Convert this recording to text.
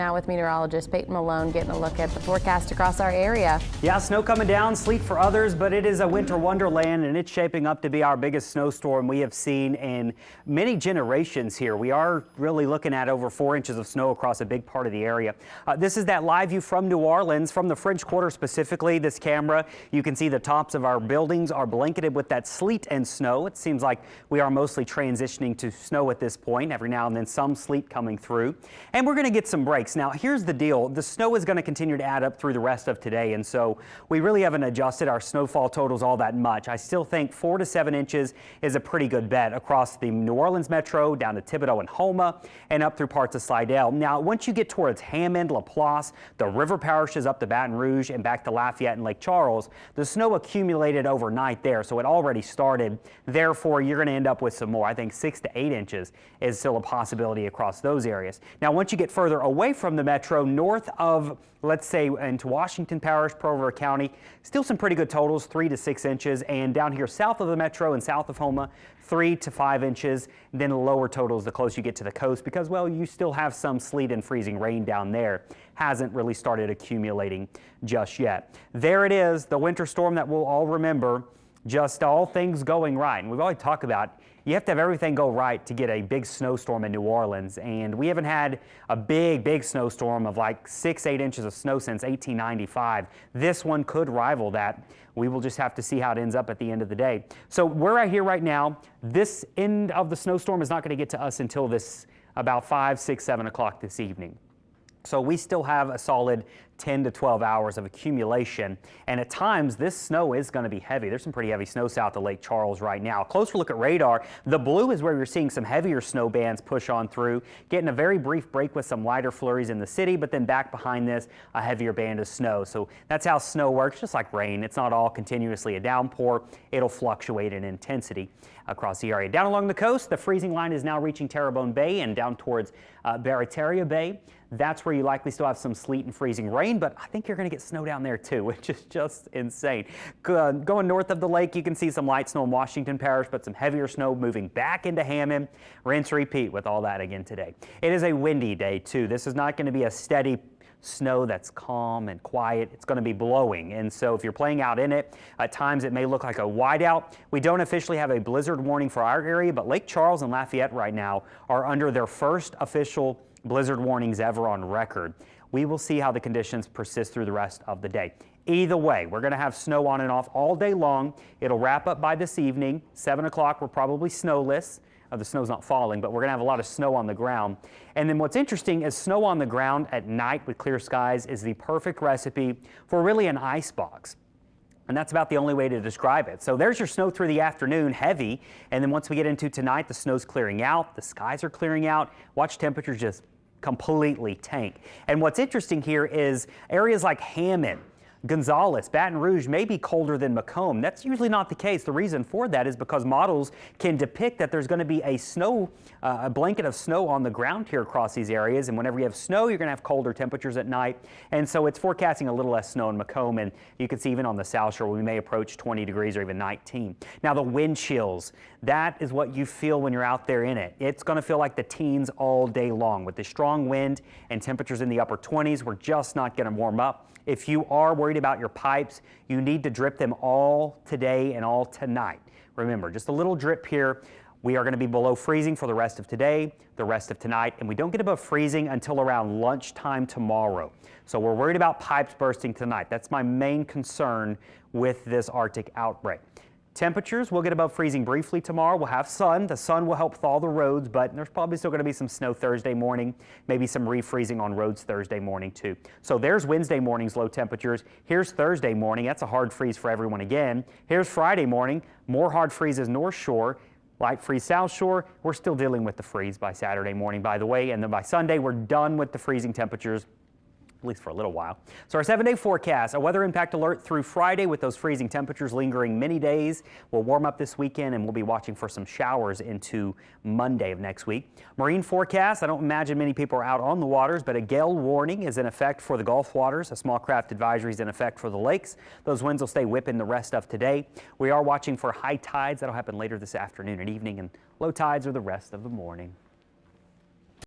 Now with meteorologist Payton Malone getting a look at the forecast across our area. Yeah, snow coming down, sleet for others, but it is a winter wonderland, and it's shaping up to be our biggest snowstorm we have seen in many generations here. We are really looking at over 4 inches of snow across a big part of the area. This is that live view from New Orleans, from the French Quarter specifically. This camera, you can see the tops of our buildings are blanketed with that sleet and snow. It seems like we are mostly transitioning to snow at this point. Every now and then some sleet coming through, and we're going to get some breaks. Now, here's the deal. The snow is going to continue to add up through the rest of today, and so we really haven't adjusted our snowfall totals all that much. I still think 4 to 7 inches is a pretty good bet across the New Orleans metro, down to Thibodaux and Houma, and up through parts of Slidell. Now, once you get towards Hammond, Laplace, the river parishes up to Baton Rouge and back to Lafayette and Lake Charles, the snow accumulated overnight there, so it already started. Therefore, you're going to end up with some more. I think 6 to 8 inches is still a possibility across those areas. Now, once you get further away from the metro, north of, let's say, into Washington Parish, Provo County, still some pretty good totals, 3 to 6 inches, and down here south of the metro and south of Houma, 3 to 5 inches. Then lower totals the closer you get to the coast, because, well, you still have some sleet and freezing rain down there. Hasn't really started accumulating just yet. There it is, the winter storm that we'll all remember. Just all things going right. And we've always talked about you have to have everything go right to get a big snowstorm in New Orleans. And we haven't had a big snowstorm of like 6, 8 inches of snow since 1895. This one could rival that. We will just have to see how it ends up at the end of the day. So we're right here right now. This end of the snowstorm is not going to get to us until this about 5, 6, 7 o'clock this evening. So we still have a solid 10 to 12 hours of accumulation, and at times this snow is going to be heavy. There's some pretty heavy snow south of Lake Charles right now. Closer look at radar. The blue is where you're seeing some heavier snow bands push on through, getting a very brief break with some lighter flurries in the city, but then back behind this, a heavier band of snow. So that's how snow works, just like rain. It's not all continuously a downpour. It'll fluctuate in intensity across the area. Down along the coast, the freezing line is now reaching Terrebonne Bay and down towards Barataria Bay. That's where you likely still have some sleet and freezing rain, but I think you're going to get snow down there too, which is just insane. Going north of the lake, you can see some light snow in Washington Parish, but some heavier snow moving back into Hammond. Rinse, repeat with all that again today. It is a windy day too. This is not going to be a steady snow that's calm and quiet. It's going to be blowing, and so if you're playing out in it, at times it may look like a whiteout. We don't officially have a blizzard warning for our area, but Lake Charles and Lafayette right now are under their first official blizzard warnings ever on record. We will see how the conditions persist through the rest of the day. Either way, we're going to have snow on and off all day long. It'll wrap up by this evening. 7 o'clock, we're probably snowless. The snow's not falling, but we're going to have a lot of snow on the ground. And then what's interesting is snow on the ground at night with clear skies is the perfect recipe for really an ice box. And that's about the only way to describe it. So there's your snow through the afternoon, heavy. And then once we get into tonight, the snow's clearing out, the skies are clearing out. Watch temperatures just completely tank. And what's interesting here is areas like Hammond, Gonzales, Baton Rouge may be colder than Macomb. That's usually not the case. The reason for that is because models can depict that there's going to be a blanket of snow on the ground here across these areas. And whenever you have snow, you're going to have colder temperatures at night. And so it's forecasting a little less snow in Macomb. And you can see even on the South Shore, we may approach 20 degrees or even 19. Now the wind chills, that is what you feel when you're out there in it. It's going to feel like the teens all day long with the strong wind and temperatures in the upper 20s. We're just not going to warm up. If you are worried about your pipes, you need to drip them all today and all tonight. Remember, just a little drip here. We are going to be below freezing for the rest of today, the rest of tonight, and we don't get above freezing until around lunchtime tomorrow. So we're worried about pipes bursting tonight. That's my main concern with this Arctic outbreak. Temperatures will get above freezing briefly tomorrow. We'll have sun. The sun will help thaw the roads, but there's probably still going to be some snow Thursday morning, maybe some refreezing on roads Thursday morning too. So there's Wednesday morning's low temperatures. Here's Thursday morning. That's a hard freeze for everyone again. Here's Friday morning. More hard freezes North Shore. Light freeze South Shore. We're still dealing with the freeze by Saturday morning, by the way, and then by Sunday we're done with the freezing temperatures, at least for a little while. So our 7-day forecast, a weather impact alert through Friday with those freezing temperatures lingering many days. We'll warm up this weekend and we'll be watching for some showers into Monday of next week. Marine forecast, I don't imagine many people are out on the waters, but a gale warning is in effect for the Gulf waters. A small craft advisory is in effect for the lakes. Those winds will stay whipping the rest of today. We are watching for high tides. That'll happen later this afternoon and evening, and low tides are the rest of the morning.